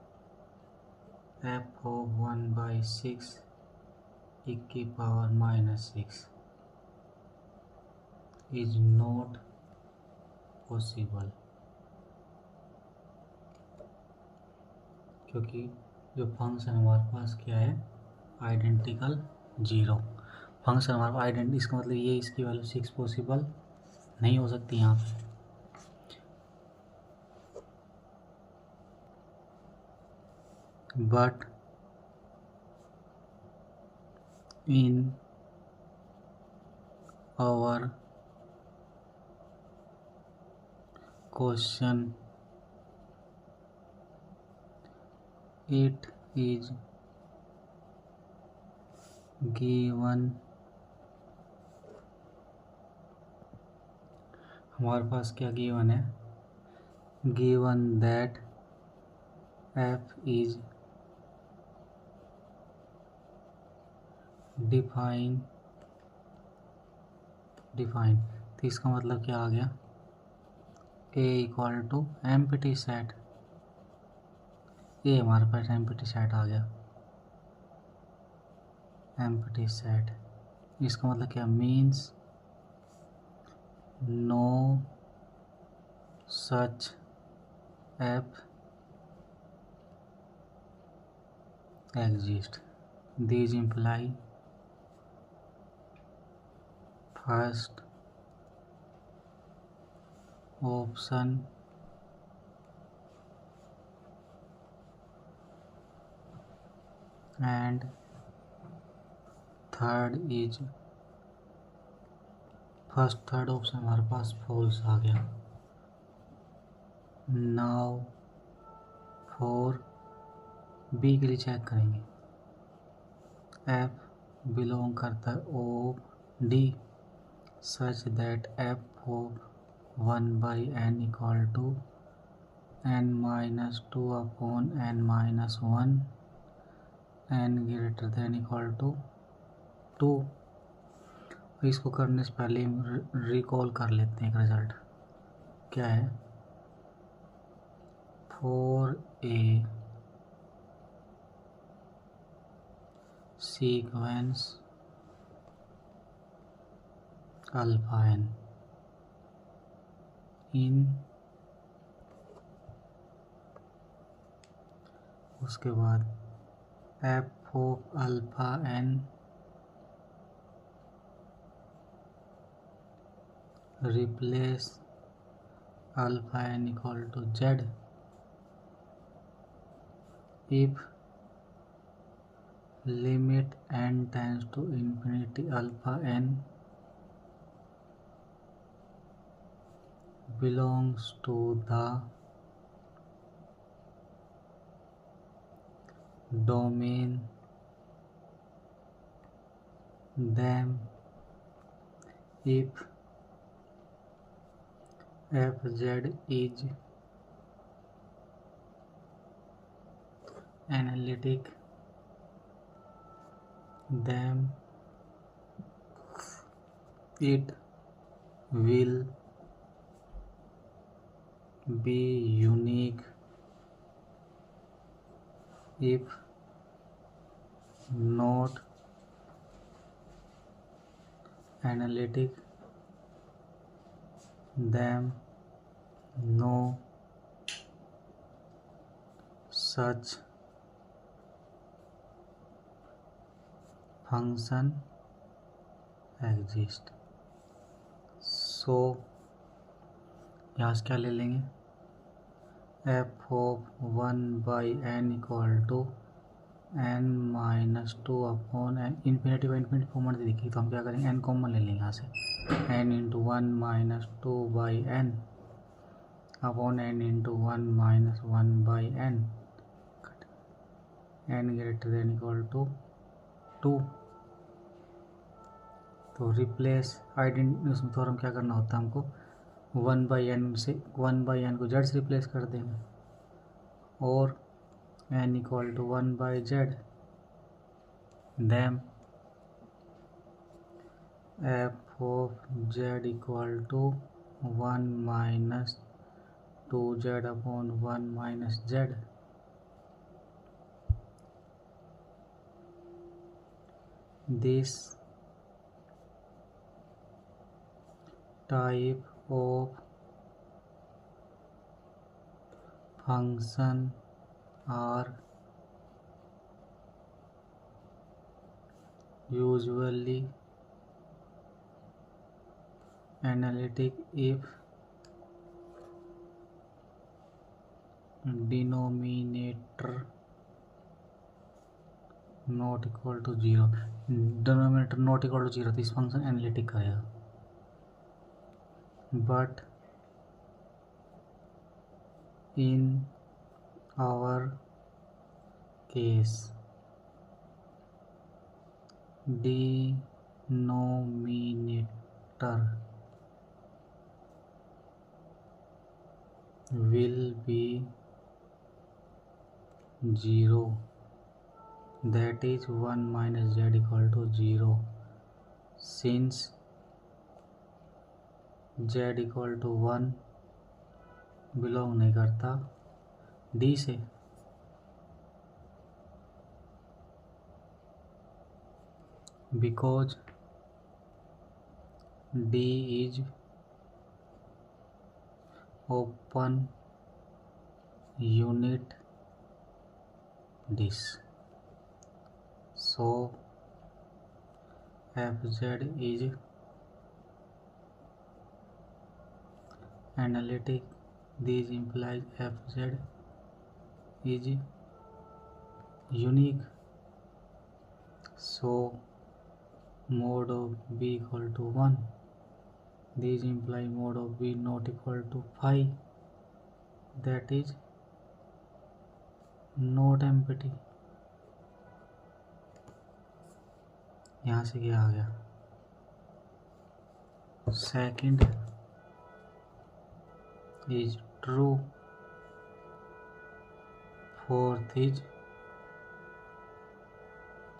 f of 1/6 e⁻6 is not possible, क्योंकि जो फंक्शन हमारे पास क्या है, आइडेंटिकल 0 फंक्शन हमारे पास आइडेंटिटी, इसका मतलब ये इसकी वैल्यू 6 पॉसिबल नहीं हो सकती यहाँ पे। But in our question it is given, हमारे पास क्या गिवन है, given that f is define, तो इसका मतलब क्या आ गया, a equal to empty set, ये हमारे पास एम्प्टी सेट आ गया, एम्प्टी सेट। इसका मतलब क्या, means no such F exist, these imply first option and third is, first third option हमारे पास फॉल्स आ गया। नाउ फॉर बी के लिए चेक करेंगे, एफ बिलोंग करता है O D such that F of 1/n equal to n-2/n-1 n greater than equal to 2। इसको करने से पहले हम रिकॉल कर लेते हैं एक रिजल्ट क्या है, 4a सीक्वेंस अल्फा n इन, उसके बाद F of alpha n replace alpha n equal to z if limit n tends to infinity alpha n belongs to the domain, then if fz is analytic, then it will be unique, if not analytic, then no such function exist। So यहाँ से क्या ले लेंगे, F of 1/n equal to n-2/n, infinity by infinity format देखिए, तो हम क्या करेंगे, n कॉमन ले लेंगे यहाँ से, n into 1-2/n upon n into 1-1/n, n greater than equal to 2। तो रिप्लेस आइडेंटिटी, उसमें थोड़ा क्या करना होता है हमको, 1/n से 1/n को z से रिप्लेस कर देंगे और n equal to 1/z, then F of z equal to 1-2z upon 1-z, this type of function are usually analytic if denominator not equal to 0, denominator not equal to 0 तो इस function analytic करेगा, but in our case denominator will be 0, that is 1 minus z equal to 0, since z equal to 1 belong नहीं करता d से, because d is open unit disk, so fz is analytic. This implies fz is unique, so mod of b equal to 1. This implies mod of b not equal to 5, that is not empty. यहाँ से क्या आ गया, second is true, fourth is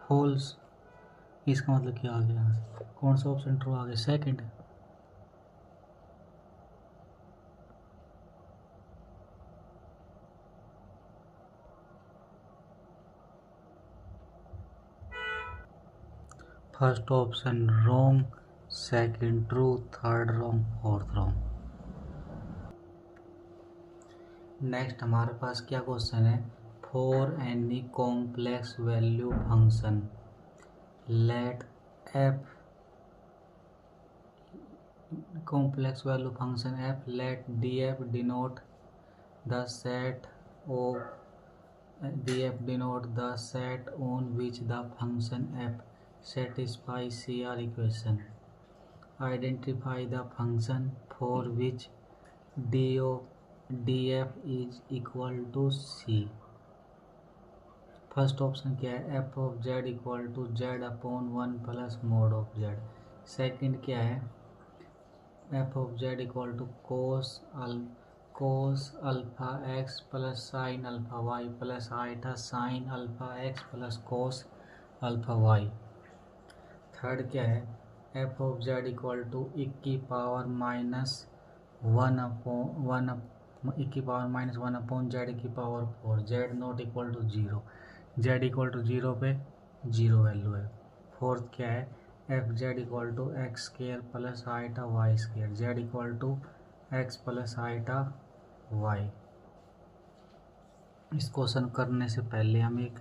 false. इसका मतलब क्या आ गया, यहाँ से कौन सा ऑप्शन ट्रू आ गया, second. First option wrong, second true, third wrong, fourth wrong. Next हमारे पास क्या क्वेश्चन है, for any complex value function let F, complex value function f, let df denote the set of df denote the set on which the function f satisfies CR equation. Identify the function for which df is equal to c. First option क्या है, F of Z equal to z upon 1 plus mod of z. Second क्या है, F of Z equal to cos alpha x plus sine alpha Y plus iota sine alpha x plus cos alpha y. Third क्या है, F of Z equal to e की power minus one upon z की power 4, z not equal to 0, z equal to 0 पे 0 value है। Fourth क्या है, F Z equal to X square plus iota Y square, Z equal to X plus iota Y. इस question करने से पहले हम एक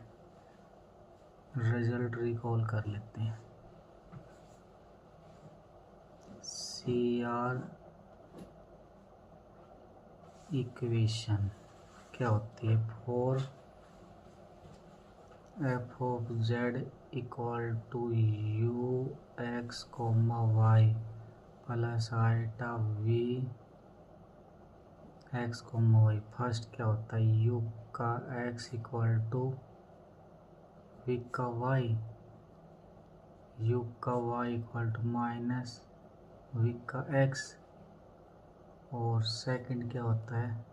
रिजल्ट रिकॉल कर लेते हैं। CR इक्वेशन क्या होती है, for f of Z equal to you x comma y plus iota v x comma y. First क्या होता है, यू का एक्स इक्वल टू वी का वाई, यू का y equal to minus v का एक्स। और सेकंड क्या होता है,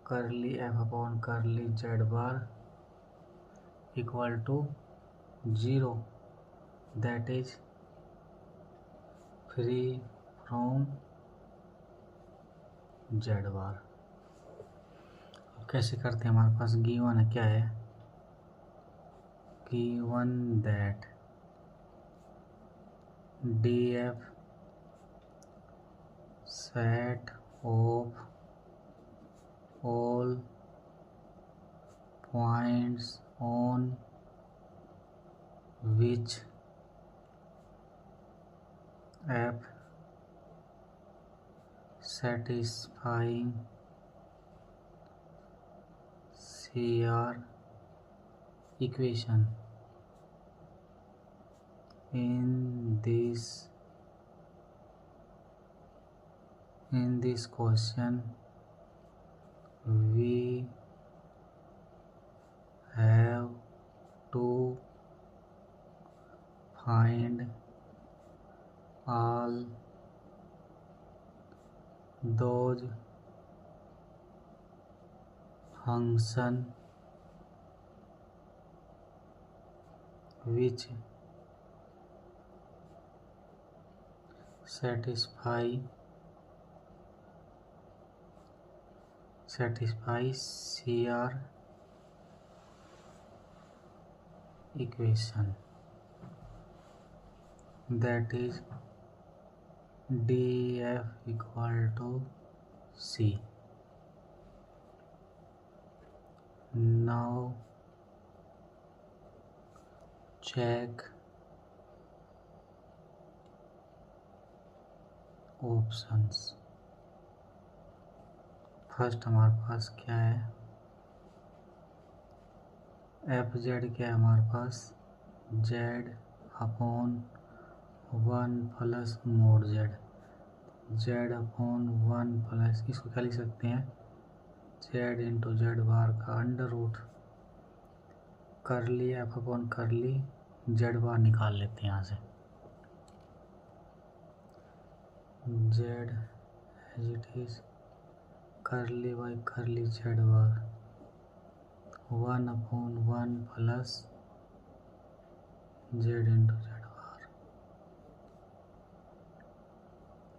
curly f upon curly z bar equal to 0, that is free from z bar. कैसे करते हैं, हमारे पास गिवन है, क्या है, given that df set of all points on which f satisfying CR equation. In this question we have to find all those functions which satisfy CR equation, that is df equal to c. Now check options. First हमारे पास क्या है, F z क्या है हमारे पास, z upon 1 plus mod z, z upon 1 plus, इसको क्या लिख सकते हैं, जेड इंटू जेड बार का under root, curly f upon curly z bar निकाल लेते हैं यहाँ से, z as it is curly by curly z bar 1 upon 1 plus z into z bar,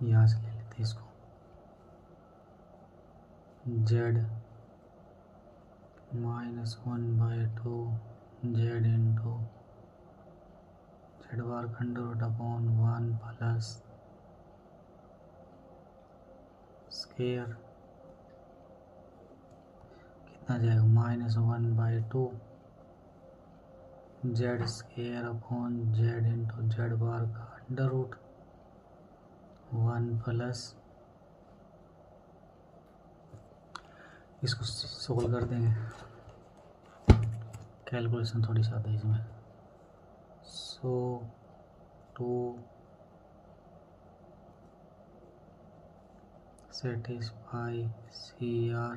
यहाँ से ले लेते हैं इसको, z -1/2 z into z bar का under root upon 1 plus square कितना जाएगा, -1/2 z square upon z into z bar का अंडर रूट 1 प्लस, इसको सोल्व कर देंगे, कैलकुलेशन थोड़ी सा है इसमें, so 2 satisfy CR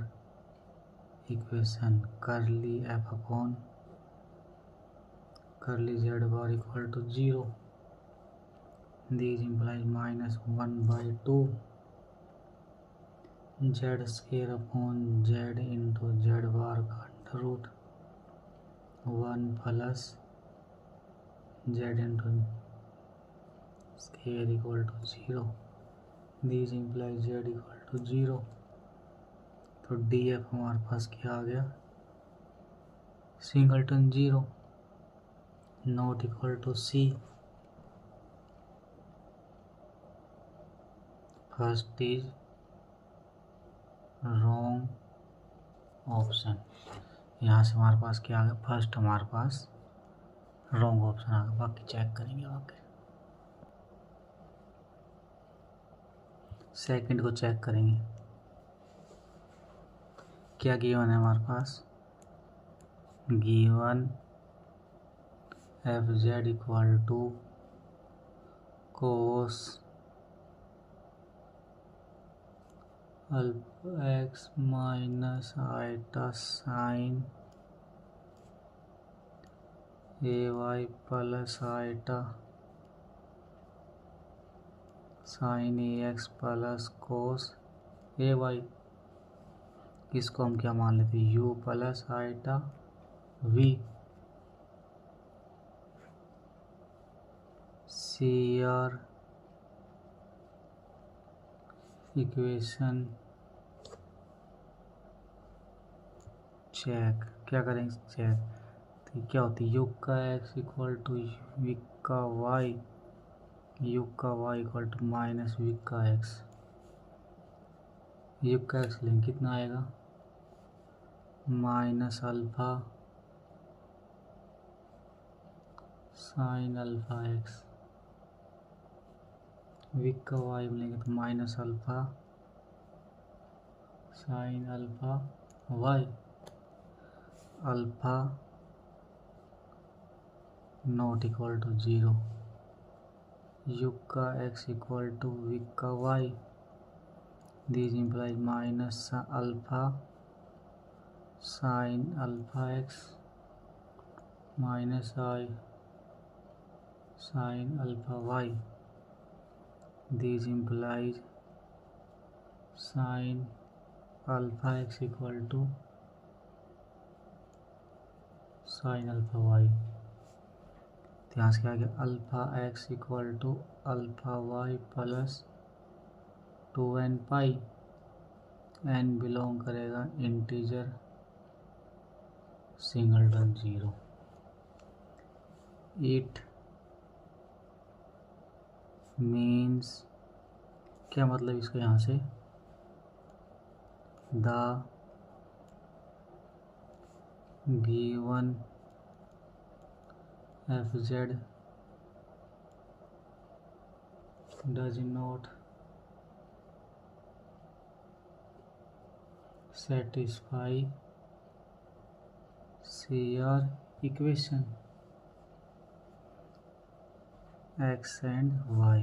equation, curly f upon curly z bar equal to 0, this implies -1/2 z square upon z into z bar का under root 1 plus z into square equal to 0, this implies z equal to 0, तो d f हमारे पास क्या आ गया, singleton 0 not equal to c, first is wrong option, यहाँ से हमारे पास क्या आ गया, फर्स्ट हमारे पास रॉन्ग ऑप्शन आ गया, बाकी चेक करेंगे, बाकी सेकंड को चेक करेंगे, क्या गिवन है हमारे पास, given f Z equal to cos alpha x minus iota sine a y plus iota sine a x plus cos a y, इसको हम क्या मान लेते हैं, u plus iota v, CR equation check, क्या करेंगे चेक, तो क्या होती है, u का x इक्वल टू v का y, u का y इक्वल टू माइनस v का x, यू का एक्स लेंगे कितना आएगा minus alpha sine alpha X. V का वाई मिलेंगे तो minus alpha sine alpha Y. Alpha not equal to 0। U का एक्स इक्वल टू विक का Y. This implies minus alpha sine alpha x minus I sine alpha Y. This implies sine alpha X equal to sine alpha Y. यहाँ से क्या आ गया alpha X equal to alpha Y plus 2n pi. n belong करेगा integer singleton 0। It means क्या मतलब इसका यहाँ से the given fz does not satisfy CR equation x and y.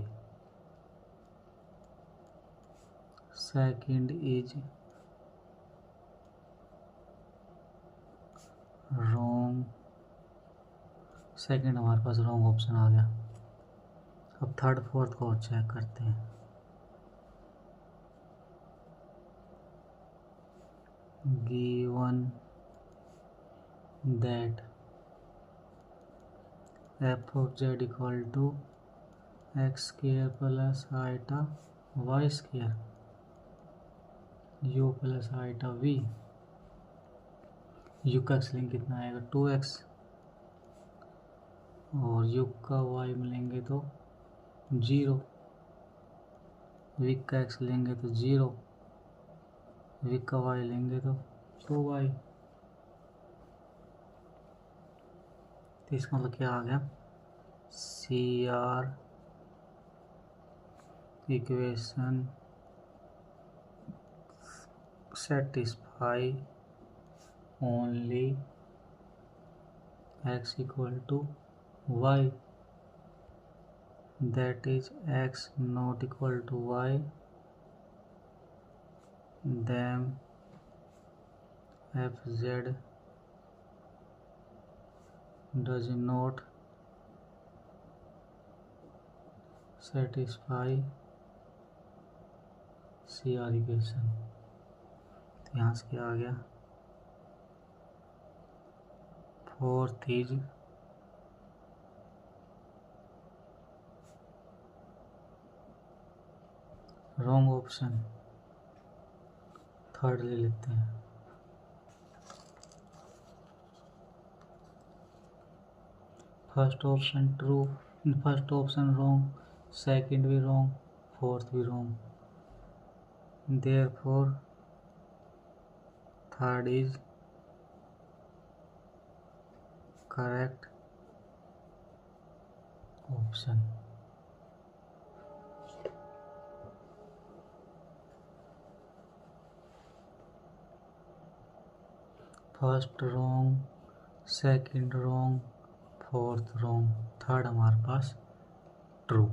Second is wrong। Second हमारे पास रॉन्ग ऑप्शन आ गया। अब third fourth को और चेक करते हैं। Given that F of Z equal to X square plus iota Y square U plus iota V. U का X लेंगे कितना आएगा 2x और यू का वाई मिलेंगे तो 0। विक का एक्स लेंगे तो 0, विक का वाई लेंगे तो 2y। तो इसका मतलब क्या आ गया CR equation satisfy only x equal to y, that is x not equal to y, then fz does not satisfy CR equation। तो यहाँ से क्या आ गया fourth is wrong option. Third ले लेते हैं। First option true, first option wrong, second भी रॉन्ग, फोर्थ भी wrong. Therefore third is correct option. First wrong, second wrong, fourth wrong, third हमारे पास ट्रू।